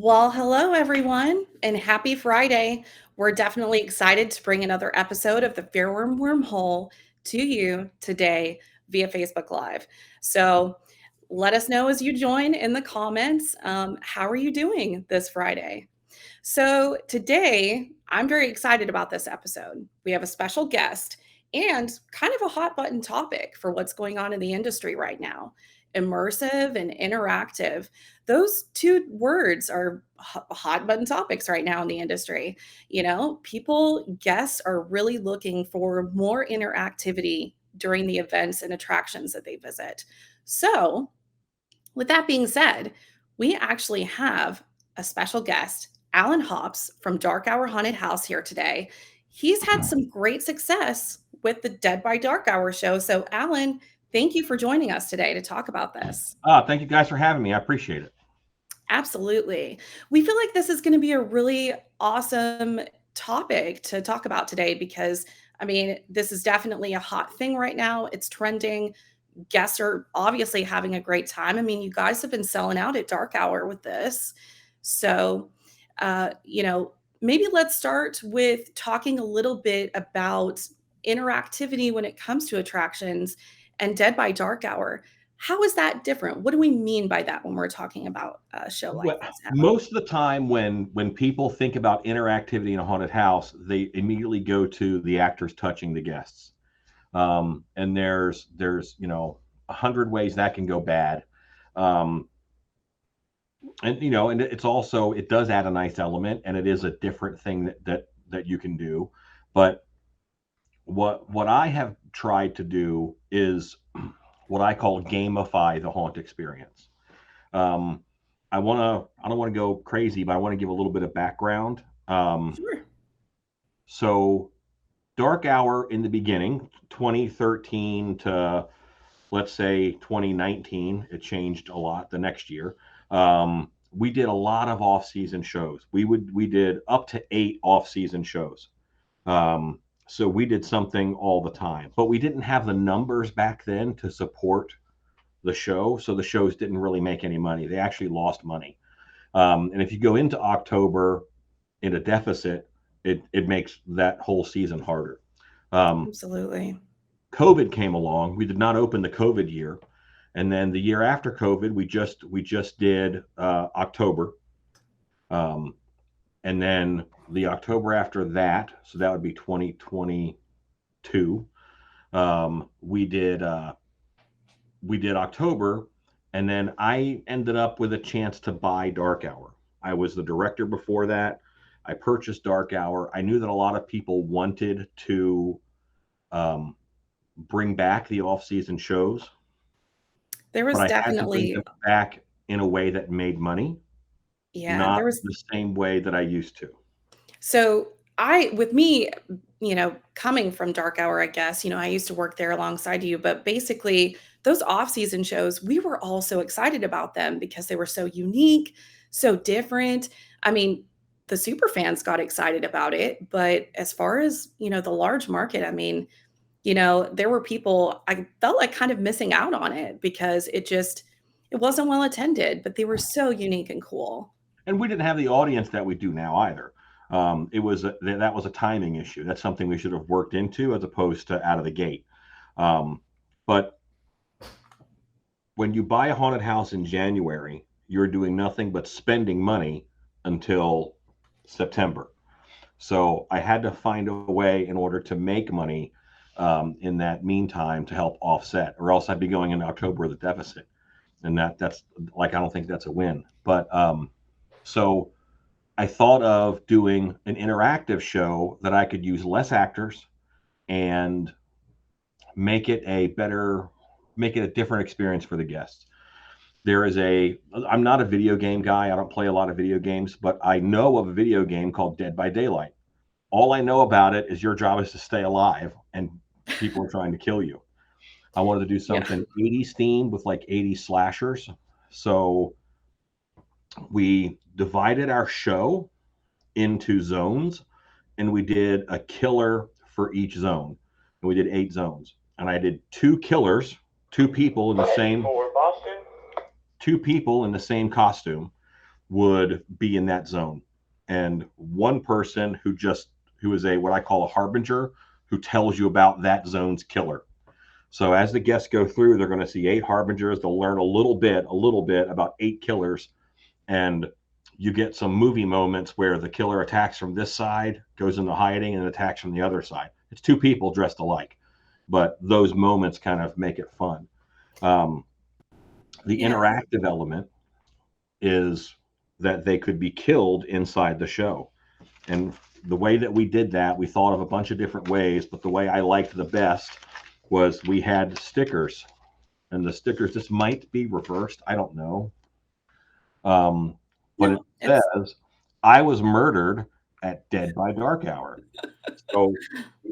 Well, hello everyone, and happy Friday. We're definitely excited to bring another episode of the FearWorm Wormhole to you today via Facebook Live. So let us know as you join in the comments. How are you doing this Friday? So today, I'm very excited about this episode. We have a special guest and kind of a hot button topic for what's going on in the industry right now. Immersive and interactive. Those two words are hot button topics right now in the industry. Guests are really looking for more interactivity during the events and attractions that they visit. So, with that being said, we actually have a special guest, Alan Hops from Dark Hour Haunted House here today. He's had some great success with the Dead by Dark Hour show. So, Alan, thank you for joining us today to talk about this. Thank you guys for having me. I appreciate it. Absolutely. We feel like this is going to be a really awesome topic to talk about today because, this is definitely a hot thing right now. It's trending. Guests are obviously having a great time. You guys have been selling out at Dark Hour with this. So, maybe let's start with talking a little bit about interactivity when it comes to attractions and Dead by Dark Hour. How is that different? What do we mean by that when we're talking about a show like Well, this, Alan? most of the time when people think about interactivity in a haunted house, they immediately go to the actors touching the guests. And there's 100 ways that can go bad. Um, and it's also, it does add a nice element, and it is a different thing that you can do. But what I have tried to do is what I call gamify the haunt experience. Um, I don't want to go crazy, but I want to give a little bit of background. Sure. So Dark Hour in the beginning, 2013 to, let's say, 2019, it changed a lot the next year. We did a lot of off-season shows. We did up to 8 off-season shows. So we did something all the time, but we didn't have the numbers back then to support the show. So the shows didn't really make any money. They actually lost money. And if you go into October in a deficit, it makes that whole season harder. Um, Absolutely. COVID came along. We did not open the COVID year, and then the year after COVID, we just did October, um, and then the October after that, so that would be 2022. We did October, and then I ended up with a chance to buy Dark Hour. I was the director before that. I purchased Dark Hour. I knew that a lot of people wanted to um, bring back the off-season shows, There but was I had to bring definitely, them back in a way that made money, yeah, not there was. the same way that I used to. So with me, coming from Dark Hour, I guess, I used to work there alongside you, but basically those off-season shows, we were all so excited about them because they were so unique, so different. I mean, the super fans got excited about it, but as far as, the large market, there were people I felt like kind of missing out on it because it wasn't well attended, but they were so unique and cool. And we didn't have the audience that we do now either. That was a timing issue. That's something we should have worked into as opposed to out of the gate. Um, but when you buy a haunted house in January, you're doing nothing but spending money until September. So I had to find a way in order to make money in that meantime to help offset, or else I'd be going into October with a deficit, and that's like, I don't think that's a win. But so I thought of doing an interactive show that I could use less actors and make it a better, make it a different experience for the guests. I'm not a video game guy. I don't play a lot of video games, but I know of a video game called Dead by Daylight. All I know about it is your job is to stay alive and people are trying to kill you. I wanted to do Yeah. something 80s themed with like 80s slashers. So we divided our show into zones, and we did a killer for each zone. And we did 8 zones. And I did 2 killers, 2 people in the same costume, would be in that zone. And one person who is a what I call a harbinger, who tells you about that zone's killer. So as the guests go through, they're going to see 8 harbingers. They'll learn a little bit about 8 killers, and you get some movie moments where the killer attacks from this side, goes into hiding, and attacks from the other side. It's 2 people dressed alike, but those moments kind of make it fun. Um, the Yeah. interactive element is that they could be killed inside the show. And the way that we did that, we thought of a bunch of different ways, but the way I liked the best was we had stickers. And the stickers, this might be reversed, I don't know. But it No, it's says, I was murdered at Dead by Dark Hour. So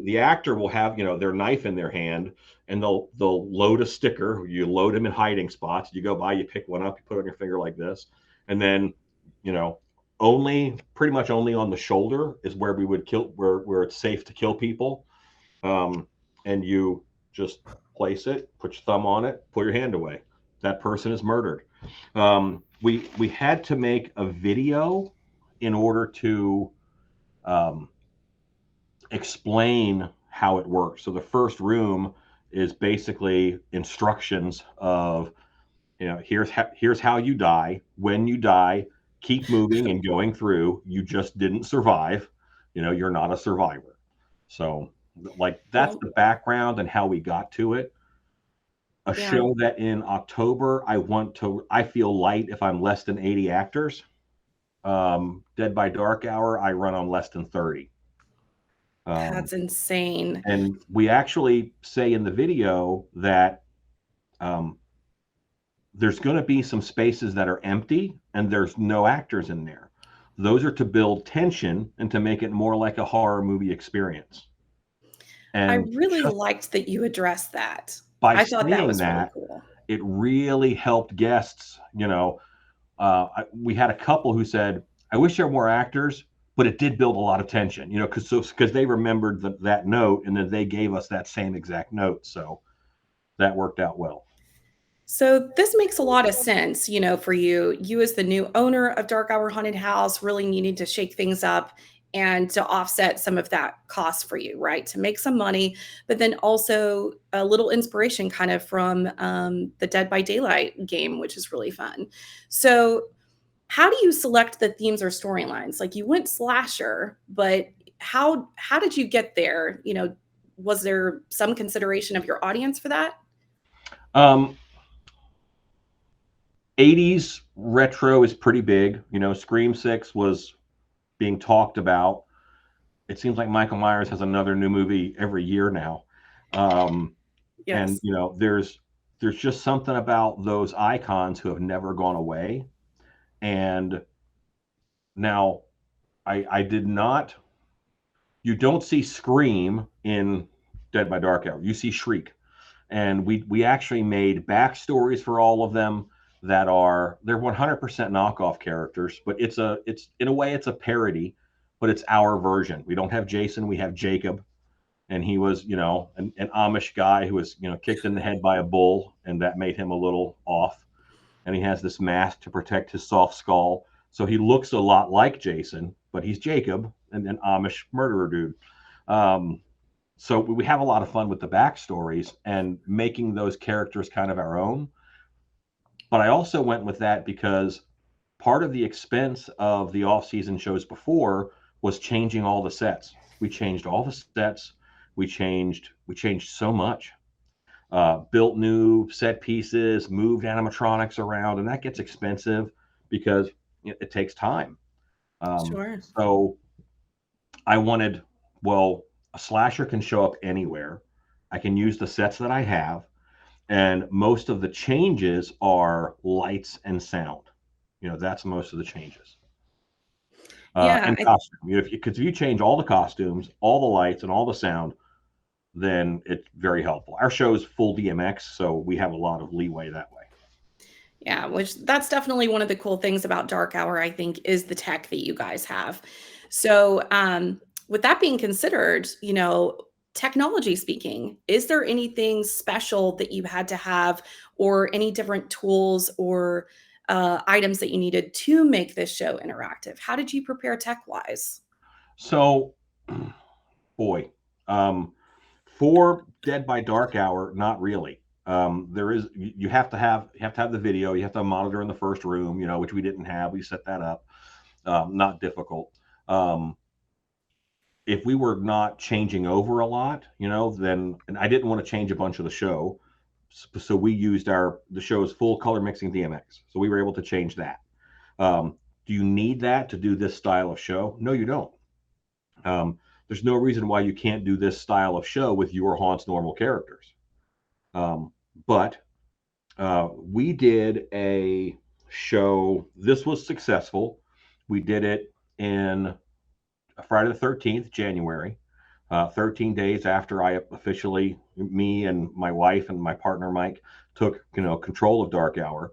the actor will have, their knife in their hand, and they'll load a sticker. You load them in hiding spots. You go by, you pick one up, you put it on your finger like this, and then, you know, pretty much only on the shoulder is where we would kill, where it's safe to kill people. And you just place it, put your thumb on it, pull your hand away. That person is murdered. We had to make a video in order to explain how it works. So the first room is basically instructions of, here's how you die. When you die, keep moving and going through. You just didn't survive. You're not a survivor. So, like, that's well, the background and how we got to it. A yeah. show that in October I feel light if I'm less than 80 actors. Dead by Dark Hour, I run on less than 30. That's insane. And we actually say in the video that um, there's going to be some spaces that are empty and there's no actors in there. Those are to build tension and to make it more like a horror movie experience. I And really just liked that you addressed that. by I thought that saying was really that, cool. it really helped guests. We had a couple who said, I wish there were more actors, but it did build a lot of tension, because they remembered that note, and then they gave us that same exact note. So that worked out well. So this makes a lot of sense, for you. You as the new owner of Dark Hour Haunted House really needing to shake things up and to offset some of that cost for you, right? To make some money, but then also a little inspiration kind of from the Dead by Daylight game, which is really fun. So how do you select the themes or storylines? Like, you went slasher, but how did you get there? Was there some consideration of your audience for that? Um, 80s retro is pretty big. Scream 6 was being talked about. It seems like Michael Myers has another new movie every year now. And Yes. there's just something about those icons who have never gone away. And now I did not, you don't see Scream in Dead by Dark Hour. You see Shriek. And we actually made backstories for all of them they're 100% knockoff characters, but it's in a way it's a parody, but it's our version. We don't have Jason, we have Jacob, and he was, an Amish guy who was, kicked in the head by a bull, and that made him a little off. And he has this mask to protect his soft skull, so he looks a lot like Jason, but he's Jacob, and an Amish murderer dude. Um, so we have a lot of fun with the backstories and making those characters kind of our own. But I also went with that because part of the expense of the off-season shows before was changing all the sets. We changed all the sets. We changed so much. Built new set pieces, moved animatronics around, and that gets expensive because it takes time. Sure. So I wanted, well, a slasher can show up anywhere. I can use the sets that I have, and most of the changes are lights and sound. That's most of the changes. Yeah, And costume. Because if you change all the costumes, all the lights, and all the sound, then it's very helpful. Our show is full DMX, so we have a lot of leeway that way. yeah, which that's definitely one of the cool things about Dark Hour, I think, is the tech that you guys have. So, with that being considered, technology speaking, is there anything special that you had to have, or any different tools or items that you needed to make this show interactive? How did you prepare tech wise? So, boy, um, for Dead by Dark Hour, not really. There is you have to have the video. You have to have a monitor in the first room, which we didn't have. We set that up. Not difficult. Um, if we were not changing over a lot, then and I didn't want to change a bunch of the show, so we used the show's full color mixing DMX. So we were able to change that. Do you need that to do this style of show? No, you don't. There's no reason why you can't do this style of show with your haunt's normal characters. But we did a show. This was successful. We did it in Friday the 13th, January, 13 days after I officially, me and my wife and my partner Mike took control of Dark Hour.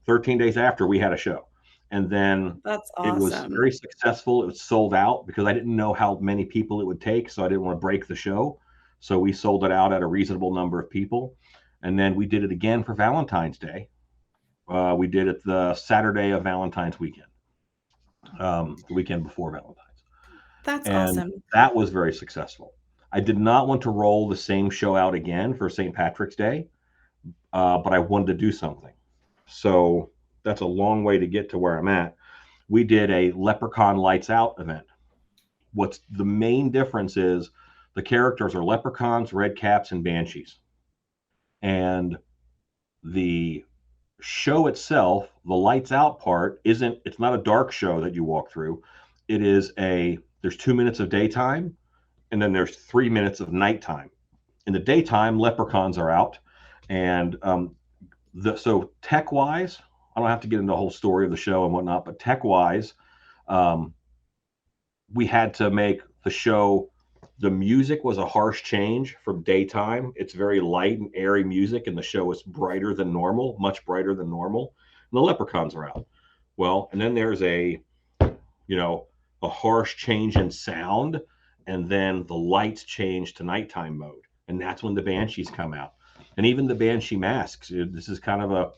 13 days after, we had a show, and then That's it was awesome. very successful. It was sold out because I didn't know how many people it would take, so I didn't want to break the show. So we sold it out at a reasonable number of people, and then we did it again for Valentine's Day. We did it the Saturday of Valentine's weekend, the weekend before Valentine's. That's And awesome. that was very successful. I did not want to roll the same show out again for St. Patrick's Day, but I wanted to do something. So that's a long way to get to where I'm at. We did a Leprechaun Lights Out event. What's the main difference is the characters are leprechauns, red caps, and banshees. And the show itself, the lights out part, it's not a dark show that you walk through. There's 2 minutes of daytime, and then there's 3 minutes of nighttime. In the daytime, leprechauns are out, and so tech wise, I don't have to get into the whole story of the show and whatnot, but tech wise, um, we had to make the show. The music was a harsh change from daytime. It's very light and airy music, and the show is brighter than normal, much brighter than normal. And the leprechauns are out. Well, and then there's you know, a harsh change in sound, and then the lights change to nighttime mode, and that's when the banshees come out. And even the banshee masks. This is kind of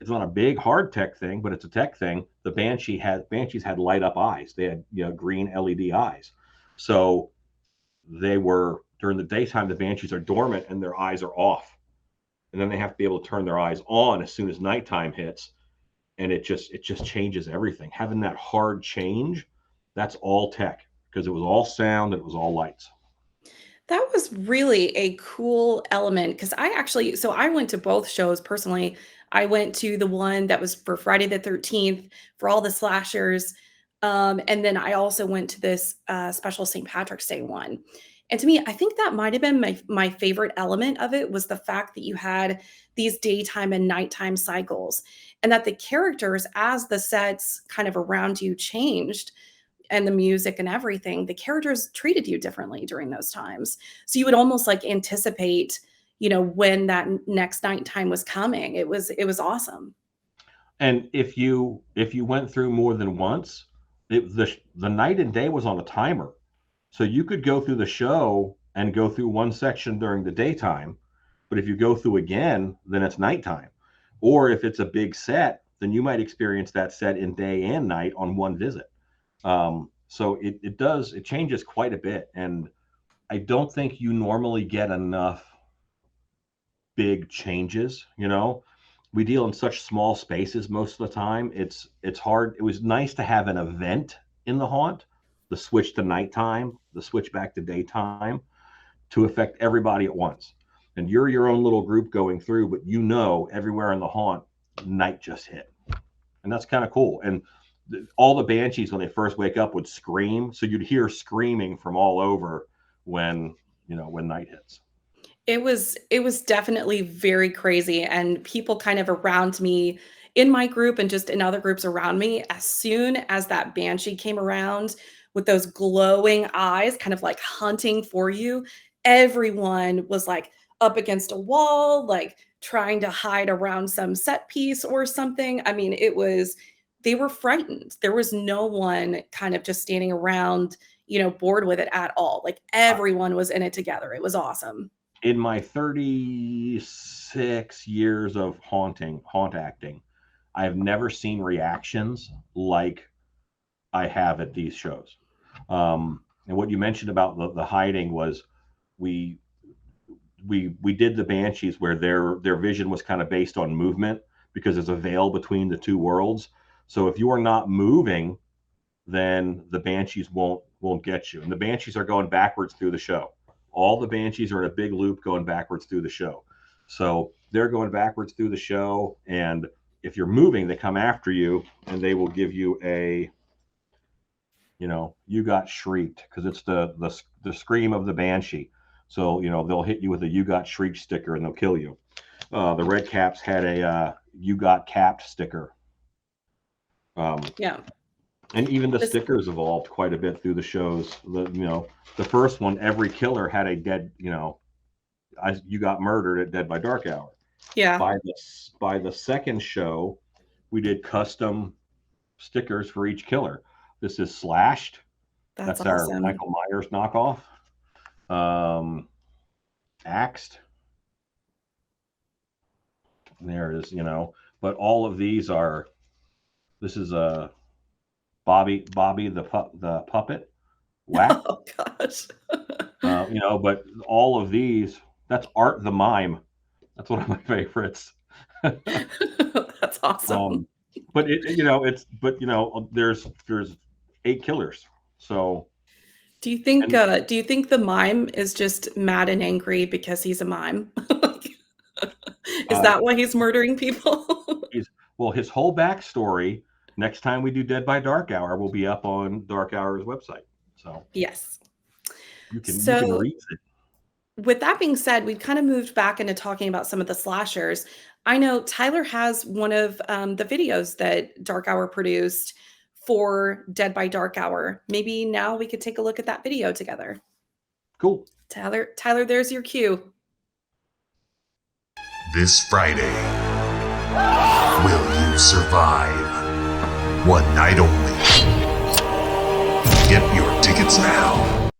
it's not a big hard tech thing, but it's a tech thing. The banshees had light up eyes. They had green LED eyes. So they were during the daytime. The banshees are dormant and their eyes are off, and then they have to be able to turn their eyes on as soon as nighttime hits, and it just changes everything. Having that hard change, that's all tech because it was all sound and it was all lights. That was really a cool element because I went to both shows personally. I went to the one that was for Friday the 13th for all the slashers. And then I also went to this special St. Patrick's Day one. And to me, I think that might have been my favorite element of it was the fact that you had these daytime and nighttime cycles, and that the characters, as the sets kind of around you changed, and the music and everything, the characters treated you differently during those times. So you would almost like anticipate, when that next nighttime was coming. It was awesome. And if you went through more than once, the night and day was on a timer, so you could go through the show and go through one section during the daytime, but if you go through again, then it's nighttime. Or if it's a big set, then you might experience that set in day and night on one visit. So it changes quite a bit, and I don't think you normally get enough big changes. We deal in such small spaces most of the time. It's hard. It was nice to have an event in the haunt, the switch to nighttime, the switch back to daytime, to affect everybody at once. And you're your own little group going through, but everywhere in the haunt, night just hit, and that's kind of cool. And all the banshees when they first wake up would scream, so you'd hear screaming from all over when when night hits. It was definitely very crazy, and people kind of around me in my group and just in other groups around me, as soon as that banshee came around with those glowing eyes, kind of like hunting for you, everyone was like up against a wall, like trying to hide around some set piece or something. I mean, they were frightened. There was no one kind of just standing around, bored with it at all. Like everyone was in it together. It was awesome. In my 36 years of haunt acting, I've never seen reactions like I have at these shows. And what you mentioned about the hiding was we we did the banshees where their vision was kind of based on movement because there's a veil between the two worlds. So if you are not moving, then the banshees won't get you. And the banshees are going backwards through the show. All the banshees are in a big loop going backwards through the show. So they're going backwards through the show, and if you're moving, they come after you, and they will give you a, you got shrieked, because it's the scream of the banshee. So they'll hit you with a "you got shrieked" sticker, and they'll kill you. The red caps had a "you got capped" sticker. Yeah. And even the This, stickers evolved quite a bit through the shows. The first one, every killer had a dead, you got murdered at Dead by Dark Hour. yeah, By the second show, we did custom stickers for each killer. This is Slashed. that's That's our awesome. Michael Myers knockoff. Um, Axed. There it is. But all of these are. This is a Bobby the puppet. Whack. Oh gosh. But all of these, that's Art the Mime. That's one of my favorites. That's awesome. um, but there's 8 killers. So and Do you think the mime is just mad and angry because he's a mime? Is uh, that why he's murdering people? he's well, his whole backstory. Next time we do Dead by Dark Hour, will be up on Dark Hour's website. So Yes. you can So read it. with that being said, we've kind of moved back into talking about some of the slashers. I know Tyler has one of the videos that Dark Hour produced for Dead by Dark Hour. Maybe now we could take a look at that video together. Cool. Tyler, there's your cue. This Friday, will you survive? One night only. Get your tickets now.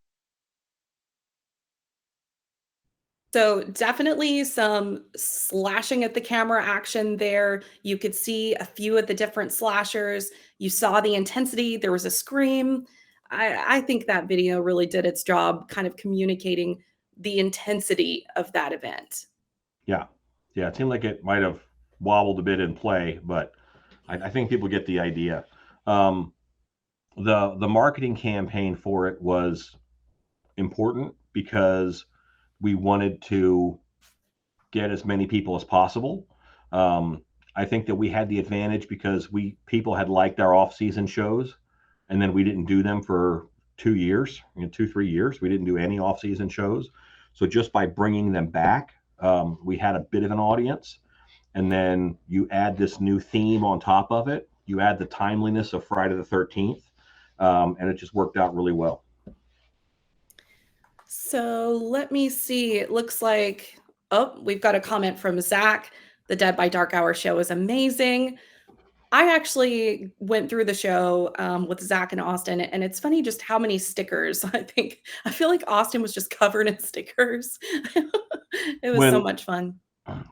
So definitely some slashing at the camera action there. You could see a few of the different slashers. You saw the intensity. There was a scream. I think that video really did its job kind of communicating the intensity of that event. Yeah. Yeah. It seemed like it might have wobbled a bit in play, but I think people get the idea. Um, the marketing campaign for it was important because we wanted to get as many people as possible. Um, I think that we had the advantage because people had liked our off-season shows, and then we didn't do them for 2 years, 2-3 years. We didn't do any off-season shows, so just by bringing them back, we had a bit of an audience. And then you add this new theme on top of it. You add the timeliness of Friday the 13th, and it just worked out really well. So let me see. It looks like, oh, we've got a comment from Zach. The Dead by Dark Hour show is amazing. I actually went through the show with Zach and Austin, and it's funny just how many stickers. I feel like Austin was just covered in stickers. It was so When much fun.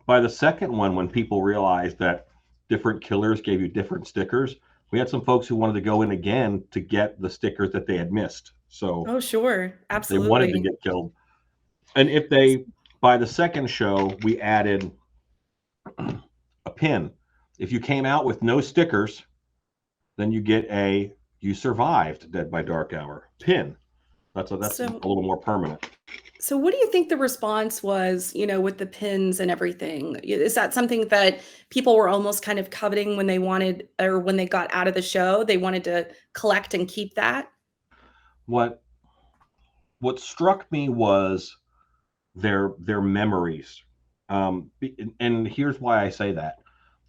By the second one, when people realized that different killers gave you different stickers, we had some folks who wanted to go in again to get the stickers that they had missed. So Oh, sure. they wanted to Absolutely. get killed. And by the second show, we added a pin. If you came out with no stickers, then you get "You survived Dead by Dark Hour" pin. That's a So, little more permanent. so what do you think the response was, with the pins and everything? Is that something that people were almost kind of coveting when they wanted, or when they got out of the show, they wanted to collect and keep that? What what struck me was their memories. And here's why I say that.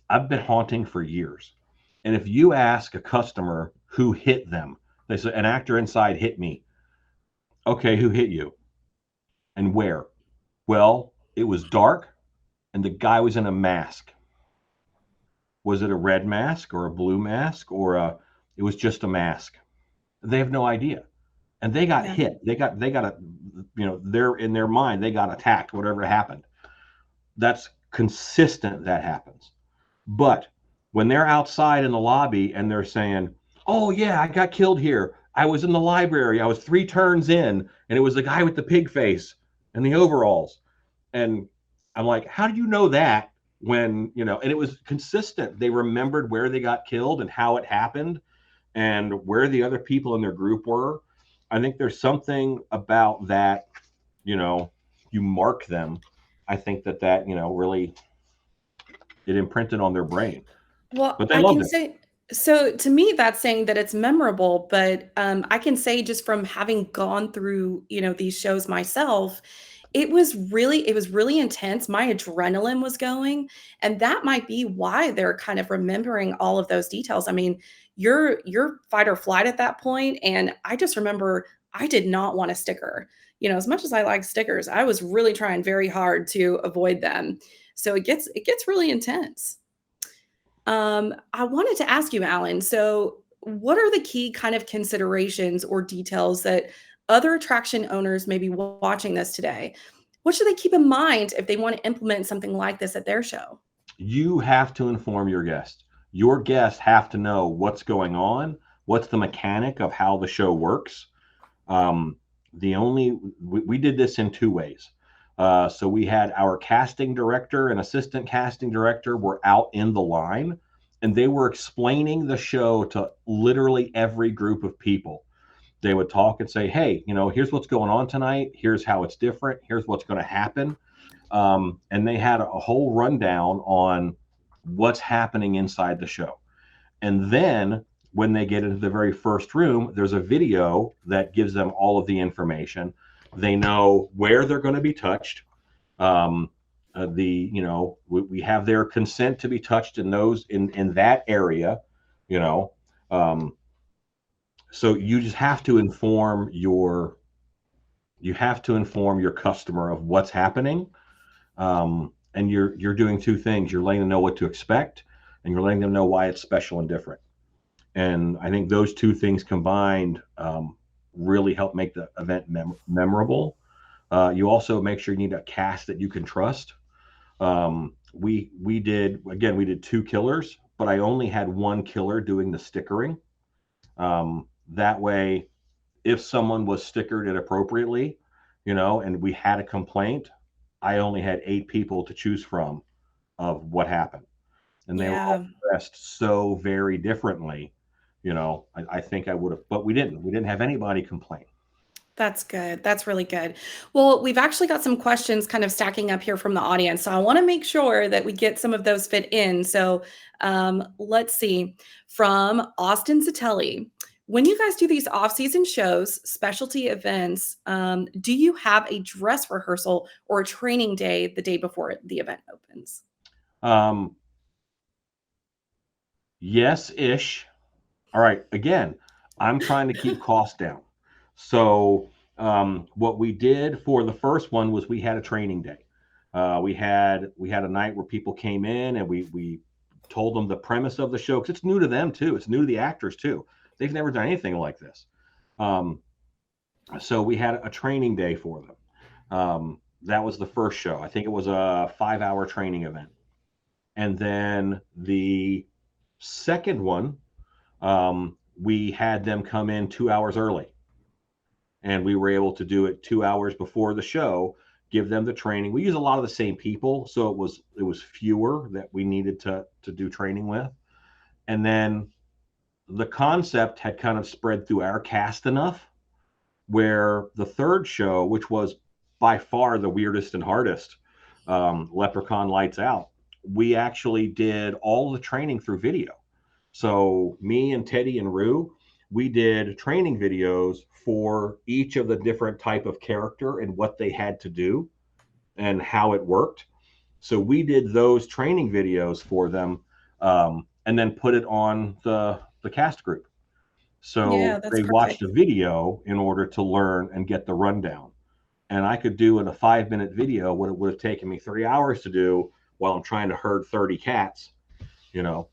I've been haunting for years. And if you ask a customer who hit them, they say, "An actor inside hit me." Okay, who hit you and where? Well, it was dark and the guy was in a mask. Was it a red mask or a blue mask it was just a mask? They have no idea. And they got Yeah. hit. They got a, they're in their mind, they got attacked, whatever happened. That's consistent, that happens. But when they're outside in the lobby and they're saying, "Oh yeah, I got killed here. I was in the library. I was 3 turns in, and it was the guy with the pig face and the overalls." And I'm like, "How do you know that?" When, and it was consistent. They remembered where they got killed and how it happened and where the other people in their group were. I think there's something about that, you mark them. I think that really, it imprinted on their brain, Well, but they I loved can it. say, so to me, that's saying that it's memorable, but I can say just from having gone through, these shows myself, it was really intense. My adrenaline was going, and that might be why they're kind of remembering all of those details. I mean, you're fight or flight at that point, and I just remember I did not want a sticker. As much as I like stickers, I was really trying very hard to avoid them. So it gets really intense. I wanted to ask you, Alan, so what are the key kind of considerations or details that other attraction owners may be watching this today? What should they keep in mind if they want to implement something like this at their show? You have to inform your guests. Your guests have to know what's going on, what's the mechanic of how the show works. Um, we did this in 2 ways. So we had our casting director and assistant casting director were out in the line, and they were explaining the show to literally every group of people. They would talk and say, "Hey, here's what's going on tonight. Here's how it's different. Here's what's going to happen." And they had a whole rundown on what's happening inside the show. And then when they get into the very first room, there's a video that gives them all of the information. They know where they're going to be touched. Um, we have their consent to be touched in those in that area. You know, um, so you have to inform your customer of what's happening. And you're doing 2 things. You're letting them know what to expect, and you're letting them know why it's special and different. And I think those 2 things combined really help make the event memorable. You also make sure you need a cast that you can trust. We did 2 killers, but I only had 1 killer doing the stickering. That way, if someone was stickered inappropriately, and we had a complaint, I only had 8 people to choose from of what happened, and they were all Yeah. dressed so very differently. I think I would have, but we didn't. We didn't have anybody complain. That's good. That's really good. Well, we've actually got some questions kind of stacking up here from the audience. So I want to make sure that we get some of those fit in. So let's see. From Austin Zatelli, when you guys do these off-season shows, specialty events, do you have a dress rehearsal or a training day the day before the event opens? Um, yes, ish. All right. Again, I'm trying to keep costs down. So what we did for the first one was we had a training day. We had a night where people came in and we told them the premise of the show, because it's new to them too. It's new to the actors too. They've never done anything like this. Um, so we had a training day for them. That was the first show. I think it was a 5-hour training event. And then the second one, we had them come in 2 hours early, and we were able to do it 2 hours before the show, give them the training. We use a lot of the same people, so it was fewer that we needed to do training with. And then the concept had kind of spread through our cast enough where the third show, which was by far the weirdest and hardest, Leprechaun Lights Out, we actually did all the training through video. So me and Teddy and Rue, we did training videos for each of the different type of character and what they had to do and how it worked. So we did those training videos for them, and then put it on the cast group. Yeah, So that's they watched perfect. a video in order to learn and get the rundown. And I could do in a 5-minute video what it would have taken me 3 hours to do while I'm trying to herd 30 cats, you know,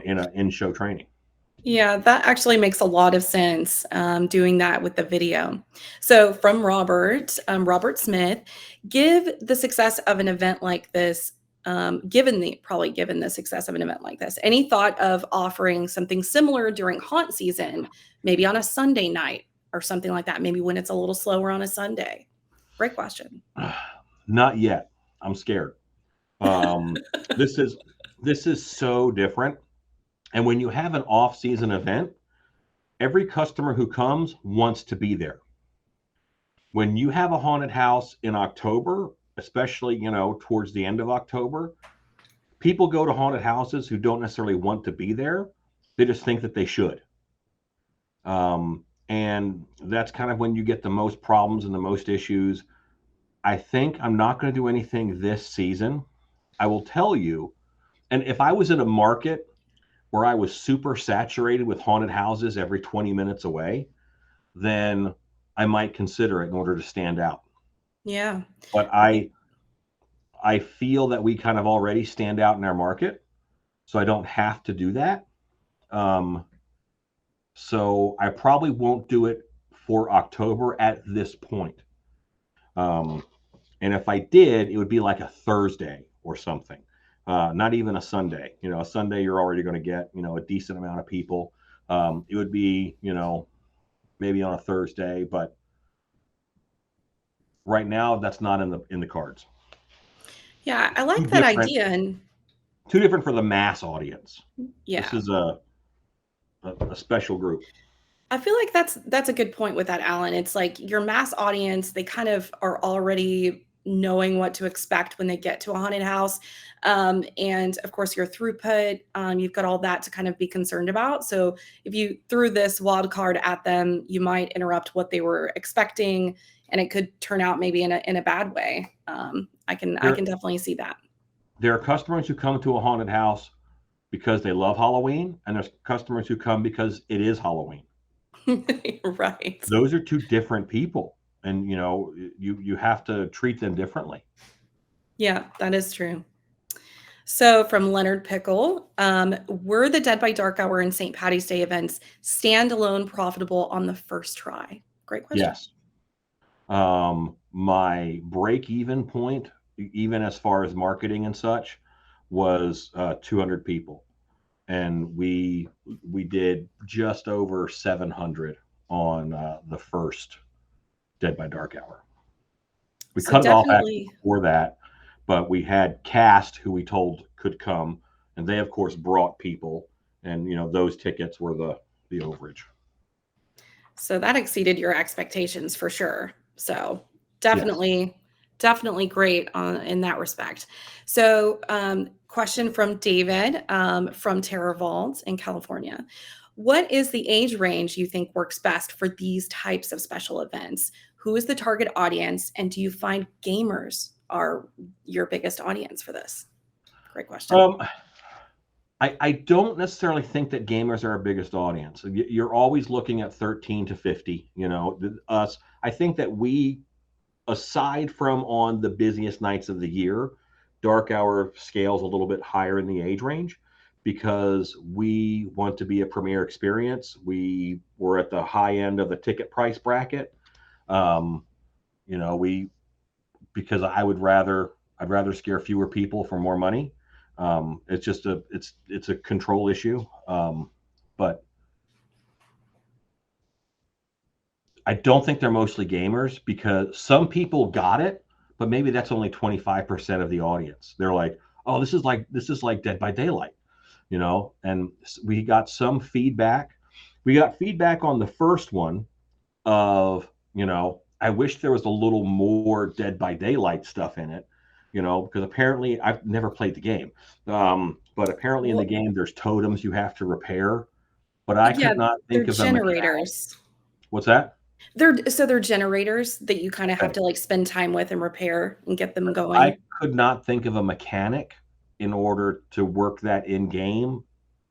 in a in-show training. Yeah, that actually makes a lot of sense, doing that with the video. So from Robert, Robert Smith, give the success of an event like this given the success of an event like this? Any thought of offering something similar during haunt season, maybe on a Sunday night or something like that? Maybe when it's a little slower on a Sunday. Great question. Not yet. I'm scared. Um, this is so different. And when you have an off-season event, every customer who comes wants to be there. When you have a haunted house in October, especially, towards the end of October, people go to haunted houses who don't necessarily want to be there. They just think that they should. And that's kind of when you get the most problems and the most issues. I think I'm not going to do anything this season. I will tell you, and if I was in a market where I was super saturated with haunted houses every 20 minutes away, then I might consider it in order to stand out. Yeah. But I feel that we kind of already stand out in our market, so I don't have to do that. So I probably won't do it for October at this point. And if I did, it would be like a Thursday or something, not even a Sunday. A Sunday you're already going to get a decent amount of people. It would be maybe on a Thursday, but right now that's not in the cards. Yeah, I like Too that different. idea. And Too different for the mass audience. yeah, This is a special group. I feel like that's a good point with that, Alan. It's like your mass audience, they kind of are already knowing what to expect when they get to a haunted house. And of course, your throughput, you've got all that to kind of be concerned about. So if you threw this wild card at them, you might interrupt what they were expecting, and it could turn out maybe in a bad way. I can definitely see that. There are customers who come to a haunted house because they love Halloween, and there's customers who come because it is Halloween. Right. Those are two different people, and you have to treat them differently. Yeah, that is true. So from Leonard Pickle, were the Dead by Dark Hour and St. Patty's Day events standalone profitable on the first try? Great question. Yes. My break-even point, even as far as marketing and such, was 200 people, and we did just over 700 on the first Dead by Dark Hour. We So cut it off definitely, before that, but we had cast who we told could come, and they of course brought people, and those tickets were the overage. so that exceeded your expectations for sure. So Yes. definitely great in that respect. So question from David from Terror Vault in California. What is the age range you think works best for these types of special events? Who is the target audience? And do you find gamers are your biggest audience for this? Great question. I don't necessarily think that gamers are our biggest audience. You're always looking at 13 to 50, us. I think that we, aside from on the busiest nights of the year, Dark Hour scales a little bit higher in the age range because we want to be a premier experience. We were at the high end of the ticket price bracket. We because I'd rather scare fewer people for more money. It's just it's a control issue. But I don't think they're mostly gamers because some people got it, but maybe that's only 25% of the audience. They're like, oh, this is like Dead by Daylight, and we got some feedback. We got feedback on the first one of, I wish there was a little more Dead by Daylight stuff in it, because apparently I've never played the game. But apparently in the game there's totems you have to repair, but I Yeah, could not they're think of a mechanic. generators. What's that? They're generators that you kind of have Okay. to like spend time with and repair and get them I going. could not think of a mechanic in order to work that in game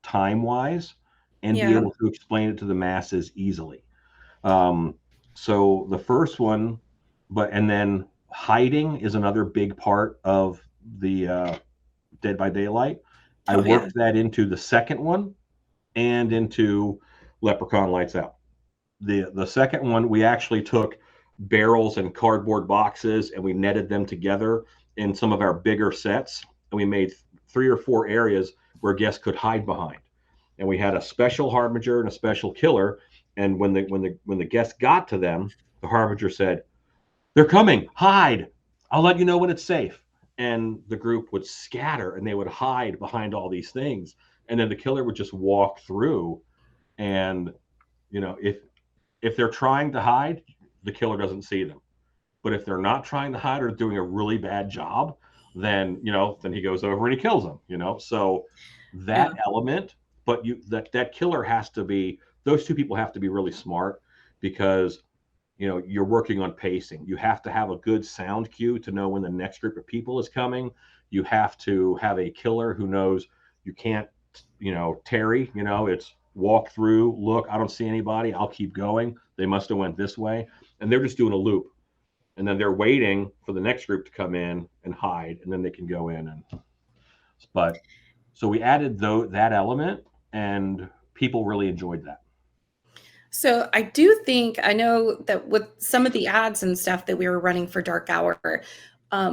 time-wise and be Yeah. able to explain it to the masses easily. So the first one, and then hiding is another big part of the Dead by Daylight. I Oh, yeah. worked that into the second one and into Leprechaun Lights Out. The second one, we actually took barrels and cardboard boxes and we netted them together in some of our bigger sets, and we made 3 or 4 areas where guests could hide behind. And we had a special harbinger and a special killer. And when the guests got to them, the harbinger said, "They're coming, hide. I'll let you know when it's safe." And the group would scatter and they would hide behind all these things. And then the killer would just walk through. And, if they're trying to hide, the killer doesn't see them. But if they're not trying to hide or doing a really bad job, then then he goes over and he kills them. So that element, but that killer has to be, those two people have to be really smart, because you're working on pacing. You have to have a good sound cue to know when the next group of people is coming. You have to have a killer who knows you can't tarry. It's walk through, look, I don't see anybody, I'll keep going, they must have went this way, and they're just doing a loop, and then they're waiting for the next group to come in and hide, and then they can go in. But so we added that element, and people really enjoyed that. So I do think, I know that with some of the ads and stuff that we were running for Dark Hour,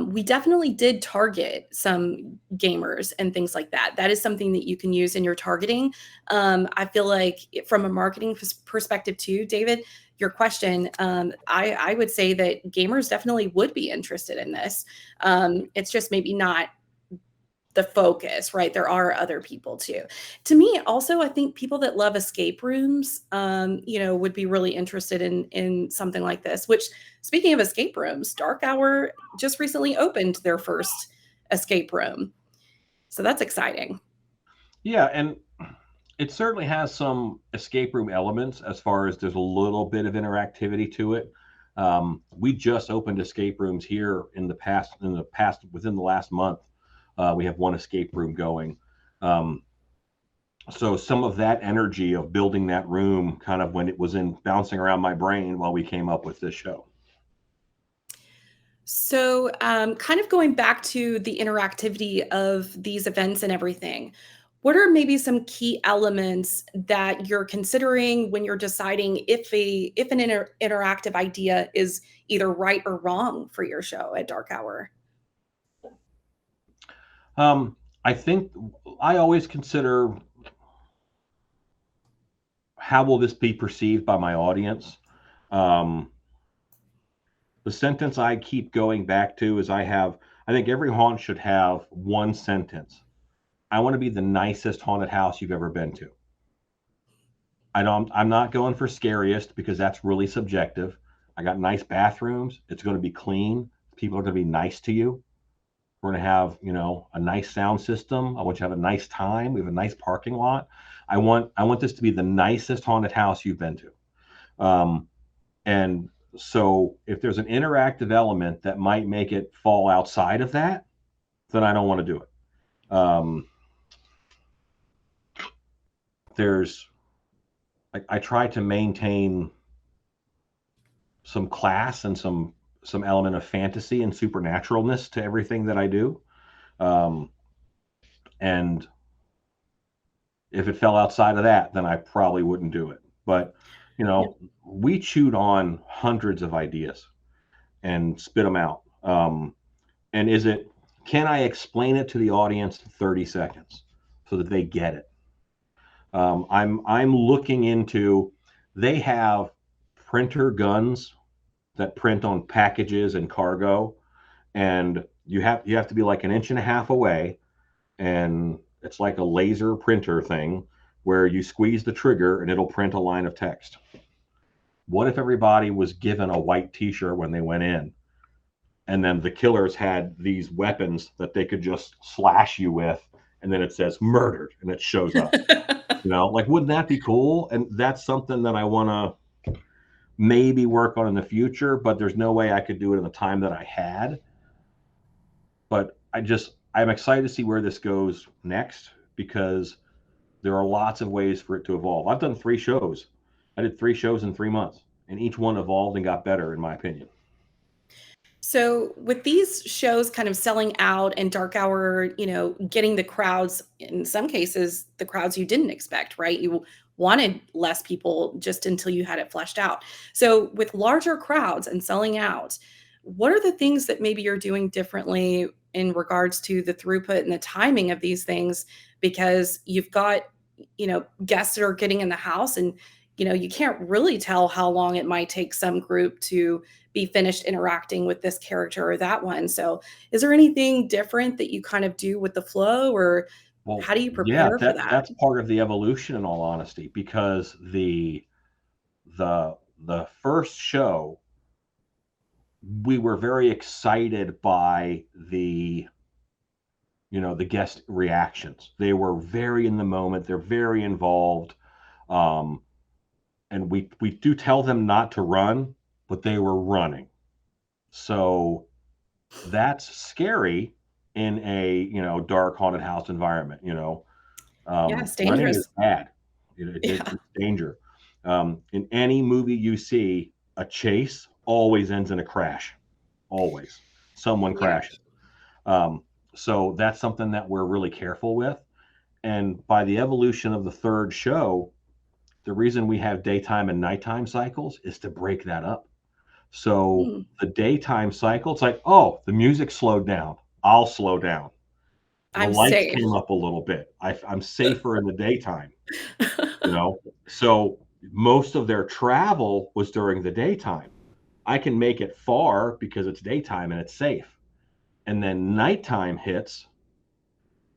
we definitely did target some gamers and things like that. That is something that you can use in your targeting. I feel like from a marketing perspective too, David, your question, I would say that gamers definitely would be interested in this. It's just maybe not the focus, right? There are other people too. To me, also, I think people that love escape rooms, would be really interested in something like this. Which, speaking of escape rooms, Dark Hour just recently opened their first escape room, so that's exciting. Yeah, and it certainly has some escape room elements, as far as there's a little bit of interactivity to it. We just opened escape rooms here within the last month. We have one escape room going. So some of that energy of building that room, kind of when it was bouncing around my brain while we came up with this show. So, kind of going back to the interactivity of these events and everything, what are maybe some key elements that you're considering when you're deciding if an interactive idea is either right or wrong for your show at Dark Hour? I think I always consider, how will this be perceived by my audience? The sentence I keep going back to is, I think every haunt should have one sentence: I want to be the nicest haunted house you've ever been to. I'm not going for scariest, because that's really subjective. I got nice bathrooms. It's going to be clean. People are going to be nice to you. We're going to have, a nice sound system. I want you to have a nice time. We have a nice parking lot. I want this to be the nicest haunted house you've been to. And so if there's an interactive element that might make it fall outside of that, then I don't want to do it. I try to maintain some class and some element of fantasy and supernaturalness to everything that I do. And if it fell outside of that, then I probably wouldn't do it. But, we chewed on hundreds of ideas and spit them out. And can I explain it to the audience in 30 seconds so that they get it? I'm looking into, they have printer guns that print on packages and cargo, and you have to be like 1.5 inches away, and it's like a laser printer thing where you squeeze the trigger and it'll print a line of text. What if everybody was given a white t-shirt when they went in, and then the killers had these weapons that they could just slash you with, and then it says murdered and it shows up? Wouldn't that be cool? And that's something that I want to maybe work on in the future, but there's no way I could do it in the time that I had. But I'm excited to see where this goes next, because there are lots of ways for it to evolve. I've done 3 shows. I did 3 shows in 3 months, and each one evolved and got better, in my opinion. So with these shows kind of selling out and Dark Hour, getting the crowds, in some cases, the crowds you didn't expect, right? You wanted less people just until you had it fleshed out. So with larger crowds and selling out, what are the things that maybe you're doing differently in regards to the throughput and the timing of these things, because you've got, guests that are getting in the house, and you can't really tell how long it might take some group to be finished interacting with this character or that one. So is there anything different that you kind of do with the flow, or Well, how do you yeah, prepare for that? that's part of the evolution, in all honesty, because the first show, we were very excited by the guest reactions. They were very in the moment. They're very involved. Um, and we do tell them not to run, but they were running. So that's scary in a, dark haunted house environment. Yeah, it's Running is dangerous. bad. Yeah, It's danger. In any movie you see, a chase always ends in a crash. Always. Someone yeah. crashes. Um, so that's something that we're really careful with. And by the evolution of the third show, the reason we have daytime and nighttime cycles is to break that up. So Hmm. the daytime cycle, it's like, oh, the music slowed down. I'll slow down. The I'm lights safe. came up a little bit. I'm safer in the daytime, you know? So most of their travel was during the daytime. I can make it far because it's daytime and it's safe. And then nighttime hits,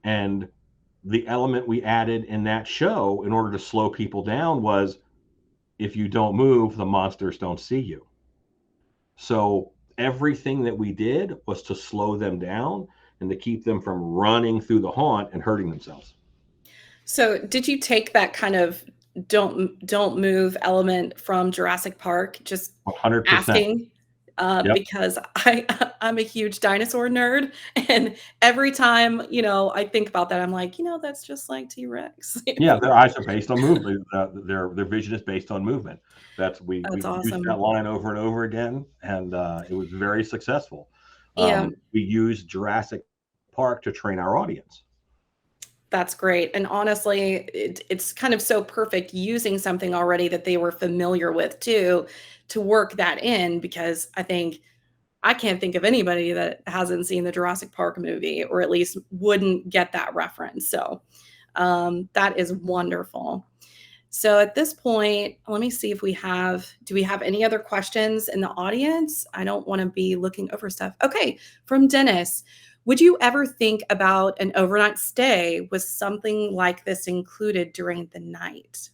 and the element we added in that show in order to slow people down was, if you don't move, the monsters don't see you. So everything that we did was to slow them down and to keep them from running through the haunt and hurting themselves. So, did you take that kind of don't move element from Jurassic Park? Just 100%. asking, Yep. because I'm a huge dinosaur nerd, and every time I think about that, I'm like, that's just like T Rex. Yeah, their eyes are based on movement. Their vision is based on movement. That's We've used that awesome. line over and over again, and it was very successful. Yeah. We used Jurassic Park to train our audience. That's great. And honestly, it's kind of so perfect using something already that they were familiar with too, to work that in, because I can't think of anybody that hasn't seen the Jurassic Park movie, or at least wouldn't get that reference. So that is wonderful. So at this point, let me see if do we have any other questions in the audience? I don't want to be looking over stuff. Okay, from Dennis. Would you ever think about an overnight stay with something like this included during the night?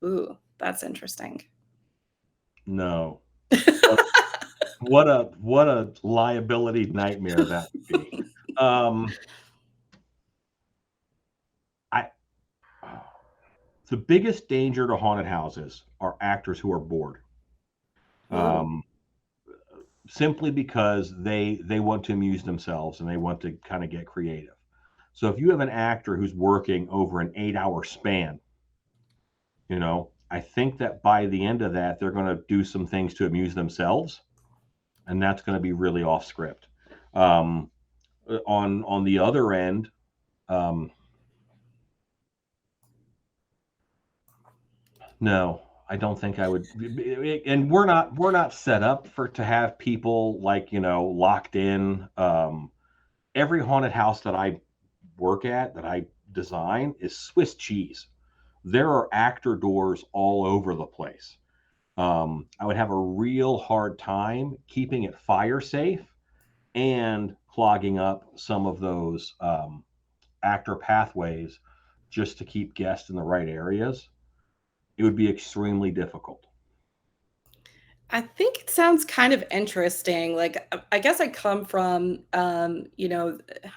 Ooh, that's interesting. No. What a liability nightmare that would be. I The biggest danger to haunted houses are actors who are bored. Ooh. Um, Simply because they want to amuse themselves and they want to kind of get creative. So if you have an actor who's working over an 8-hour span, I think that by the end of that, they're going to do some things to amuse themselves, and that's going to be really off script. Um, on the other end, um, no, I don't think I would. And we're not set up to have people like, locked in. Every haunted house that I work at, that I design, is Swiss cheese. There are actor doors all over the place. I would have a real hard time keeping it fire safe and clogging up some of those actor pathways just to keep guests in the right areas. It would be extremely difficult. I think it sounds kind of interesting. Like, I guess I come from, I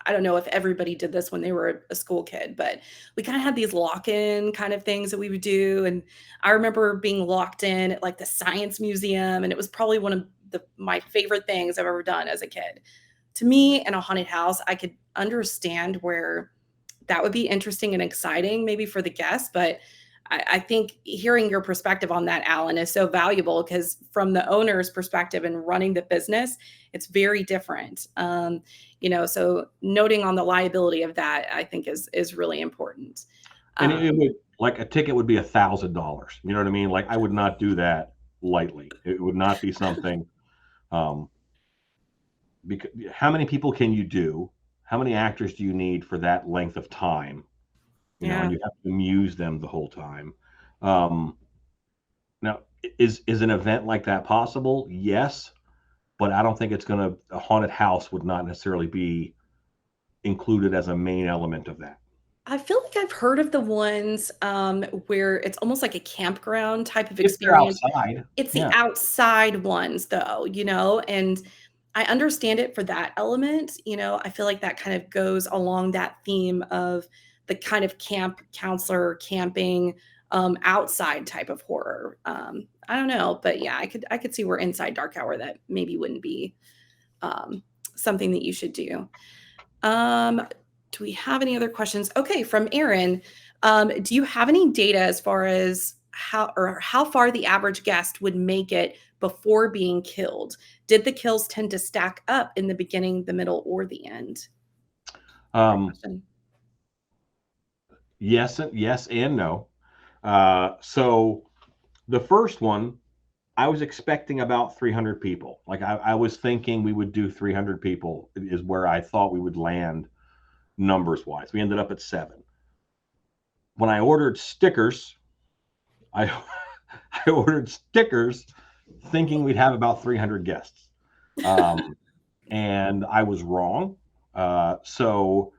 don't know if everybody did this when they were a school kid, but we kind of had these lock-in kind of things that we would do. And I remember being locked in at like the science museum, and it was probably one of my favorite things I've ever done as a kid. To me, in a haunted house, I could understand where that would be interesting and exciting, maybe for the guests, but I think hearing your perspective on that, Alan, is so valuable, because from the owner's perspective and running the business, it's very different. So noting on the liability of that, I think is really important. And it Um, would, like, a ticket would be $1,000. You know what I mean? Like, I would not do that lightly. It would not be something. Um, because how many people can you do? how many actors do you need for that length of time? You know, and Yeah. you have to amuse them the whole time. Um, Now, is an event like that possible? Yes, but I don't think it's gonna a haunted house would not necessarily be included as a main element of that. I feel like I've heard of the ones, where it's almost like a campground type of If they're experience. outside, It's the yeah. outside ones though, and I understand it for that element, I feel like that kind of goes along that theme of the kind of camp counselor, camping, outside type of horror. I don't know, but yeah, I could see where inside dark hour that maybe wouldn't be, um, something that you should do. Um, do we have any other questions? Okay, from Aaron. Do you have any data as far as how far the average guest would make it before being killed? Did the kills tend to stack up in the beginning, the middle, or the end? Great Um, question. yes and no. So the first one, I was expecting about 300 people. Like I was thinking we would do 300 people is where I thought we would land numbers wise. We ended up at 7. When I ordered stickers, I I ordered stickers thinking we'd have about 300 guests. Um, and I was wrong. So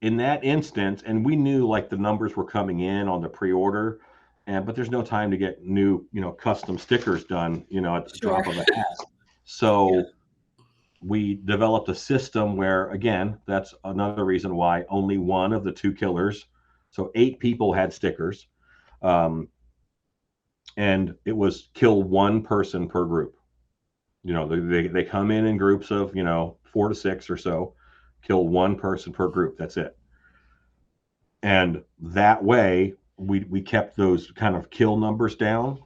in that instance, and we knew like the numbers were coming in on the pre-order, but there's no time to get new, custom stickers done, at the Sure. drop of a hat. Yeah. So we developed a system where, again, that's another reason why only one of the 2 killers, so 8 people had stickers, um, and it was kill one person per group. They come in groups of 4 to 6 or so, kill one person per group. That's it. And that way we kept those kind of kill numbers down.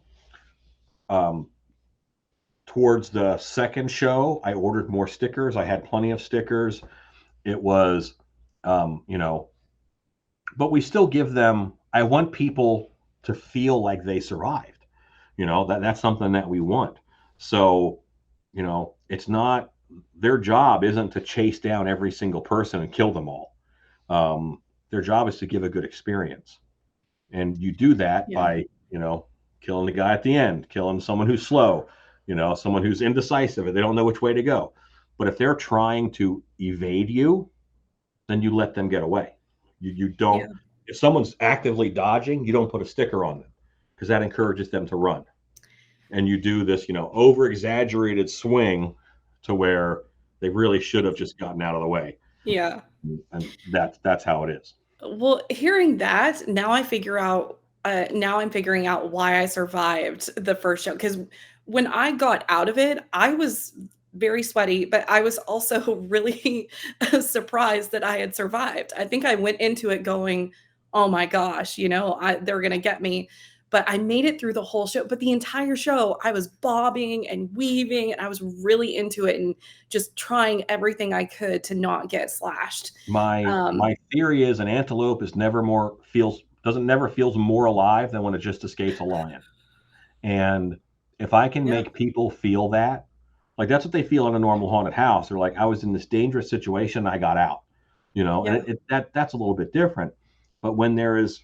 Um, Towards the second show, I ordered more stickers. I had plenty of stickers. It was, um, you know, but we still give them. I want people to feel like they survived. That's something that we want. So, it's not their job isn't to chase down every single person and kill them all. Um, their job is to give a good experience. And you do that Yeah. by, killing the guy at the end, killing someone who's slow, someone who's indecisive and they don't know which way to go. But if they're trying to evade you, then you let them get away. You Yeah. don't, if someone's actively dodging, you don't put a sticker on them because that encourages them to run. And you do this, over exaggerated swing to where they really should have just gotten out of the way. Yeah. And that's how it is. Well, hearing that, now I'm figuring out why I survived the first show. Because when I got out of it, I was very sweaty, but I was also really surprised that I had survived. I think I went into it going, "Oh my gosh, they're gonna get me." But I made it through the whole show. But the entire show, I was bobbing and weaving, and I was really into it and just trying everything I could to not get slashed. My theory is an antelope is never feels more alive than when it just escapes a lion. And if I can Yeah. make people feel that, like that's what they feel in a normal haunted house. They're like, I was in this dangerous situation, I got out. And Yeah. that's a little bit different. But when there is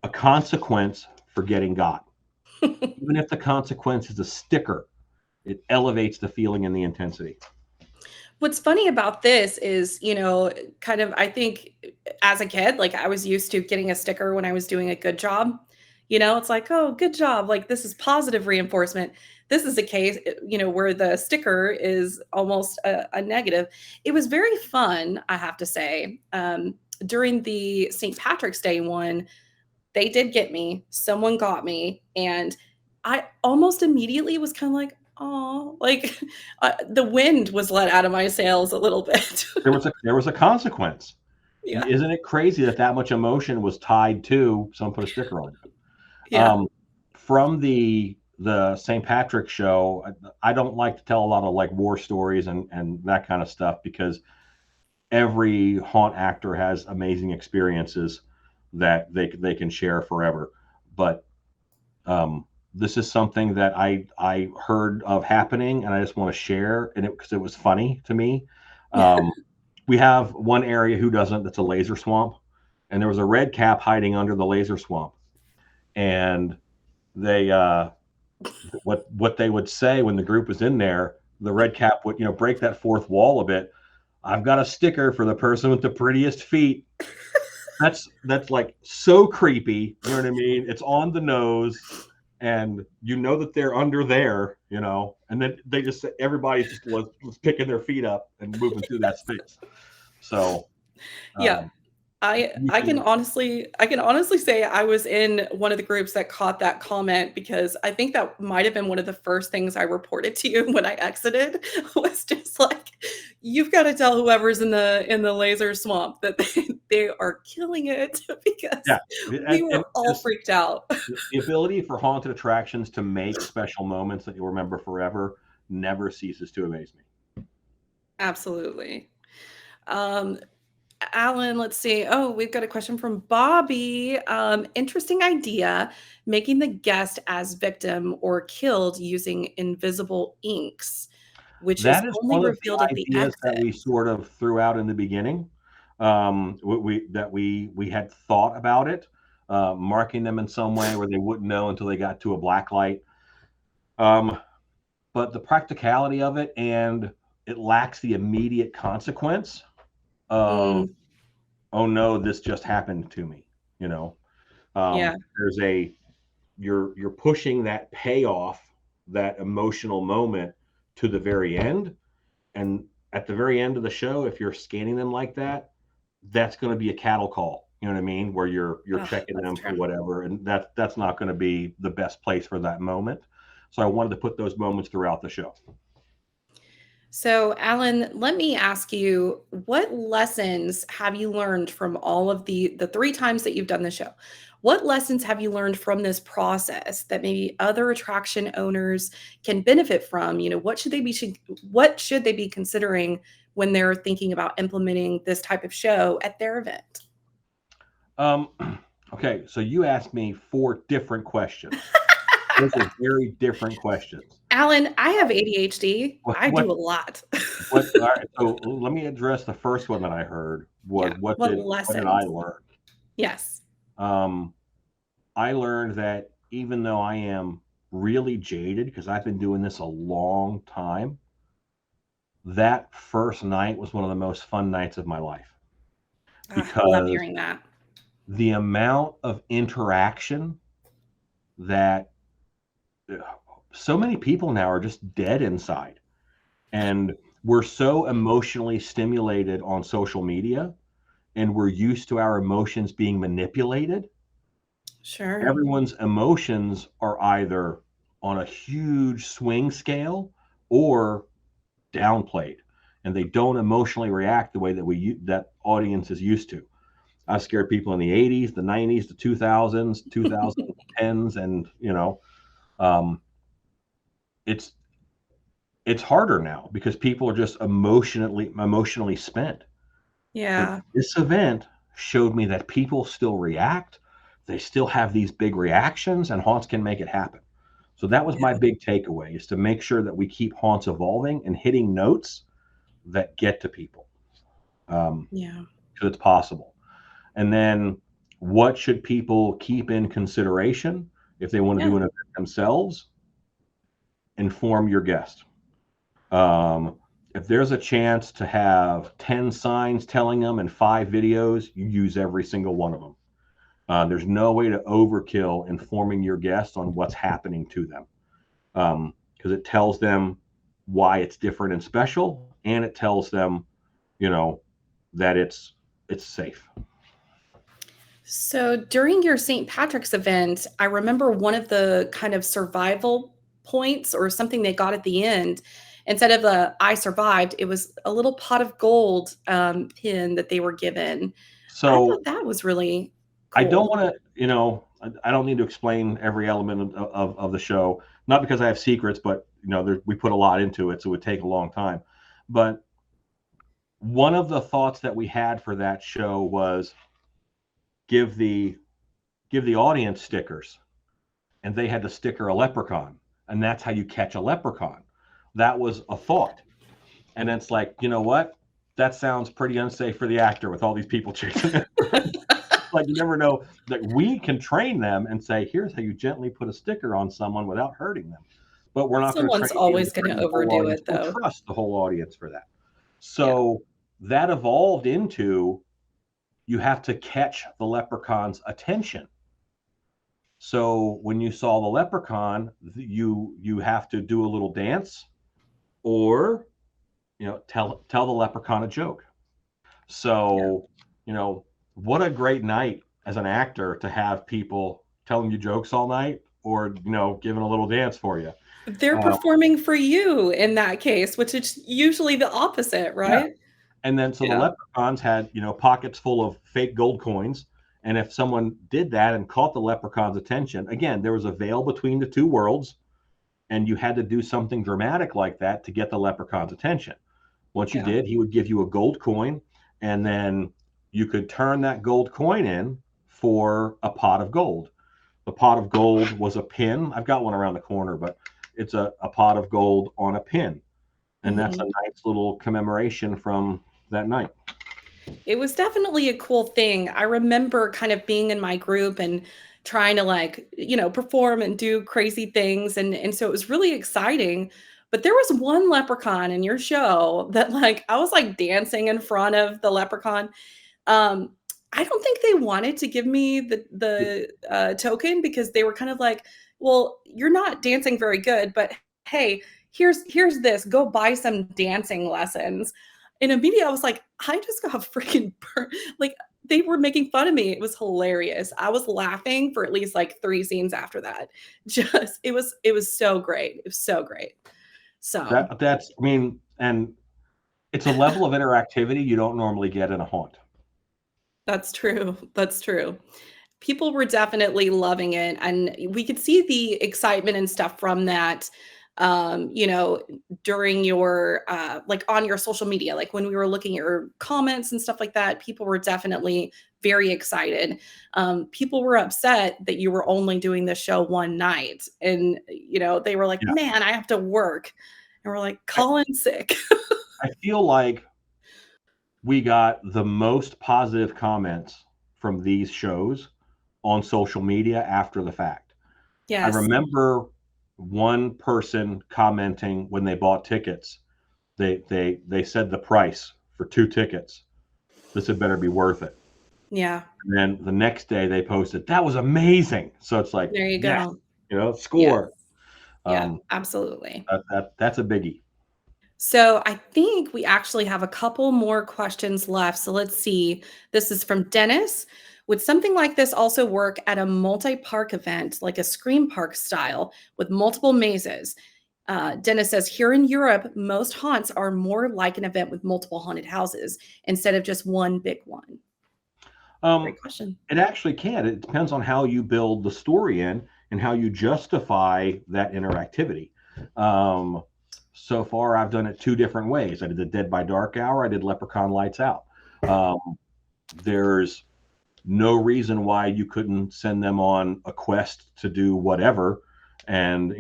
a consequence for getting got, even if the consequence is a sticker, it elevates the feeling and the intensity. What's funny about this is, kind of, I think as a kid, like I was used to getting a sticker when I was doing a good job. It's like, oh, good job. Like this is positive reinforcement. This is a case, where the sticker is almost a negative. It was very fun, I have to say. During the St. Patrick's Day one, they did get me. Someone got me. And I almost immediately was kind of like, oh, like the wind was let out of my sails a little bit. There was a consequence. Yeah. Isn't it crazy that much emotion was tied to someone put a sticker on it? Yeah. From the St. Patrick show, I don't like to tell a lot of like war stories and that kind of stuff because every haunt actor has amazing experiences that they can share forever. But this is something that I heard of happening, and I just want to share, and because it was funny to me. Um, We have one area who doesn't, that's a laser swamp. And there was a red cap hiding under the laser swamp. And they, what they would say when the group was in there, the red cap would, break that fourth wall a bit. I've got a sticker for the person with the prettiest feet. That's like so creepy. You know what I mean? It's on the nose, and that they're under there, and then they just, everybody's just was picking their feet up and moving through that space. So Yeah. I can honestly say I was in one of the groups that caught that comment, because I think that might have been one of the first things I reported to you when I exited, was just like, you've got to tell whoever's in the laser swamp that they are killing it, because we were all freaked out. The ability for haunted attractions to make special moments that you'll remember forever never ceases to amaze me. Absolutely. Alan, let's see. Oh, we've got a question from Bobby. Interesting idea, making the guest as victim or killed using invisible inks, which is That is only one of revealed the at the ideas that exit. we sort of threw out in the beginning. We had thought about it, marking them in some way where they wouldn't know until they got to a black light. But the practicality of it, and it lacks the immediate consequence of, oh no, this just happened to me. Yeah. There's you're pushing that payoff, that emotional moment, to the very end. And at the very end of the show, if you're scanning them like that, that's going to be a cattle call. You know what I mean? Where you're checking them for whatever, and that's not going to be the best place for that moment. So I wanted to put those moments throughout the show. So, Alan, let me ask you, what lessons have you learned from all of the 3 times that you've done the show? What lessons have you learned from this process that maybe other attraction owners can benefit from? What should they be considering when they're thinking about implementing this type of show at their event? Okay, so you asked me 4 different questions. Those are very different questions. Alan, I have ADHD. I do a lot. All right, so let me address the first one that I heard was, what did I learn? Yes. I learned that even though I am really jaded, because I've been doing this a long time, that first night was one of the most fun nights of my life. Because I love hearing that. The amount of interaction that so many people now are just dead inside. And we're so emotionally stimulated on social media, and we're used to our emotions being manipulated. Sure. Everyone's emotions are either on a huge swing scale or downplayed, and they don't emotionally react the way that audience is used to. I scared people in the 80s, the 90s, the 2000s, 2010s, and it's harder now because people are just emotionally spent. Yeah. But this event showed me that people still react. They still have these big reactions, and haunts can make it happen. So that was my big takeaway, is to make sure that we keep haunts evolving and hitting notes that get to people. Because it's possible. And then, what should people keep in consideration if they want to do an event themselves? Inform your guest. If there's a chance to have 10 signs telling them and 5 videos, you use every single one of them. There's no way to overkill informing your guests on what's happening to them, because it tells them why it's different and special, and it tells them, that it's safe. So during your St. Patrick's event, I remember one of the kind of survival points, or something they got at the end. Instead of I survived, it was a little pot of gold pin that they were given. So I thought that was really cool. I don't want to, I don't need to explain every element of the show, not because I have secrets, but we put a lot into it, so it would take a long time. But one of the thoughts that we had for that show was give the audience stickers, and they had to sticker a leprechaun, and that's how you catch a leprechaun. That was a thought. And it's like, you know what? that sounds pretty unsafe for the actor with all these people chasing him. Like, you never know. Like, we can train them and say, here's how you gently put a sticker on someone without hurting them. But we're not going to Someone's train you to always going train to the whole overdo audience it, or though. trust the whole audience for that. Yeah. So that evolved into, you have to catch the leprechaun's attention. So when you saw the leprechaun, you have to do a little dance, or tell the leprechaun a joke. So what a great night as an actor to have people telling you jokes all night, or giving a little dance for you. They're performing for you in that case, which is usually the opposite, right? Yeah. And then so the Yeah. leprechauns had pockets full of fake gold coins. And if someone did that and caught the leprechaun's attention, again, there was a veil between the two worlds, and you had to do something dramatic like that to get the leprechaun's attention. Once you Yeah. did, he would give you a gold coin, and then you could turn that gold coin in for a pot of gold. The pot of gold was a pin. I've got one around the corner, but it's a pot of gold on a pin. And that's a nice little commemoration from that night. It was definitely a cool thing. I remember kind of being in my group and trying to perform and do crazy things. And so it was really exciting. But there was one leprechaun in your show that I was dancing in front of the leprechaun. I don't think they wanted to give me the token, because they were kind of like, well, you're not dancing very good, but hey, here's this, go buy some dancing lessons. And immediately I was like, I just got freaking they were making fun of me. It was hilarious. I was laughing for at least 3 scenes after that. Just it was so great. It was so great. So That's and it's a level of interactivity you don't normally get in a haunt. that's true. That's true. People were definitely loving it, and we could see the excitement and stuff from that, during your on your social media, when we were looking at your comments and stuff like that. People were definitely very excited. People were upset that you were only doing the show one night, and they were like, Yeah. man, I have to work, and we're like, call in sick. I feel like we got the most positive comments from these shows on social media after the fact. Yes. I remember one person commenting when they bought tickets. They said the price for 2 tickets. This had better be worth it. Yeah. And then the next day they posted, that was amazing. So it's like, There you yes, go. score. Yes. Yeah, absolutely. That's a biggie. So I think we actually have a couple more questions left. So let's see. This is from Dennis. Would something like this also work at a multi-park event, like a Scream Park style with multiple mazes? Dennis says, here in Europe, most haunts are more like an event with multiple haunted houses instead of just one big one. Great question. It actually can. It depends on how you build the story in and how you justify that interactivity. So far, I've done it 2 different ways. I did the Dead by Dark Hour. I did Leprechaun Lights Out. There's no reason why you couldn't send them on a quest to do whatever. And,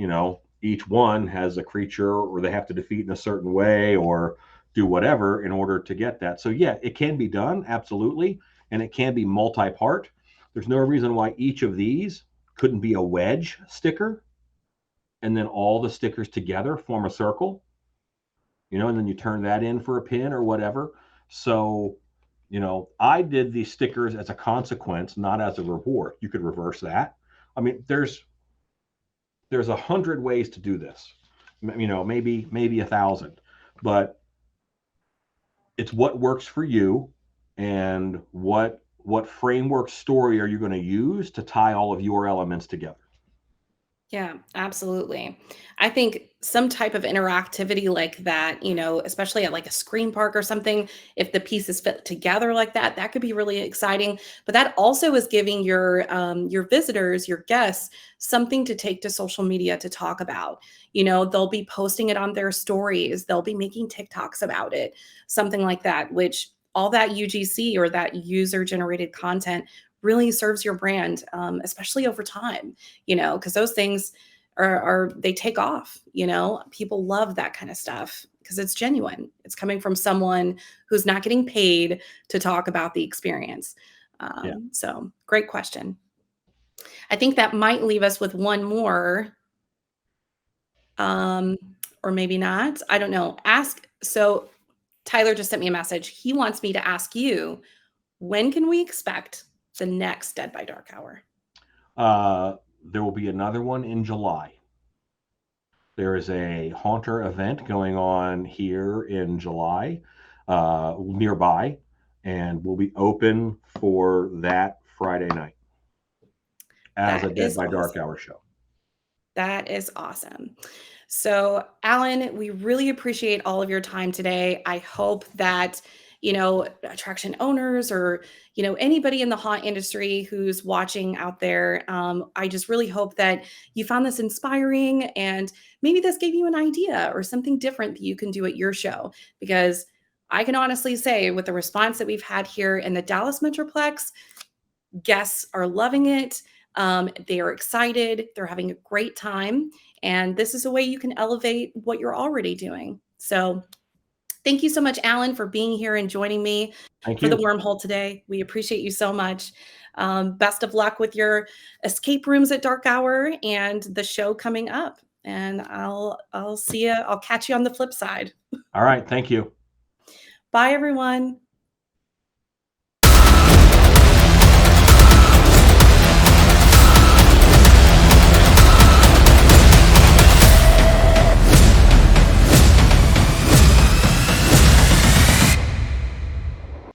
each one has a creature, or they have to defeat in a certain way or do whatever in order to get that. So yeah, it can be done. Absolutely. And it can be multi-part. There's no reason why each of these couldn't be a wedge sticker, and then all the stickers together form a circle, and then you turn that in for a pin or whatever. So, I did these stickers as a consequence, not as a reward. You could reverse that. There's 100 ways to do this, maybe 1,000, but it's what works for you, and what framework story are you going to use to tie all of your elements together. Yeah, absolutely. I think some type of interactivity like that, especially at a Scream Park or something, if the pieces fit together like that, that could be really exciting. But that also is giving your visitors, your guests, something to take to social media to talk about. They'll be posting it on their stories, they'll be making TikToks about it, something like that, which all that UGC, or that user generated content, really serves your brand, especially over time, because those things they take off. People love that kind of stuff, because it's genuine. It's coming from someone who's not getting paid to talk about the experience. So great question. I think that might leave us with one more, or maybe not. I don't know. So Tyler just sent me a message. He wants me to ask you, when can we expect the next Dead by Dark Hour? There will be another one in July. There is a Haunter event going on here in July, nearby, and we'll be open for that Friday night as a Dead by Dark Hour show. That is awesome. So, Alan, we really appreciate all of your time today. I hope that, attraction owners or, anybody in the haunt industry who's watching out there, I just really hope that you found this inspiring and maybe this gave you an idea or something different that you can do at your show. Because I can honestly say, with the response that we've had here in the Dallas Metroplex, guests are loving it. They are excited. They're having a great time. And this is a way you can elevate what you're already doing. So thank you so much, Alan, for being here and joining me for the wormhole today. We appreciate you so much. Best of luck with your escape rooms at dark hour and the show coming up. And I'll see you. I'll catch you on the flip side. All right. Thank you. Bye, everyone.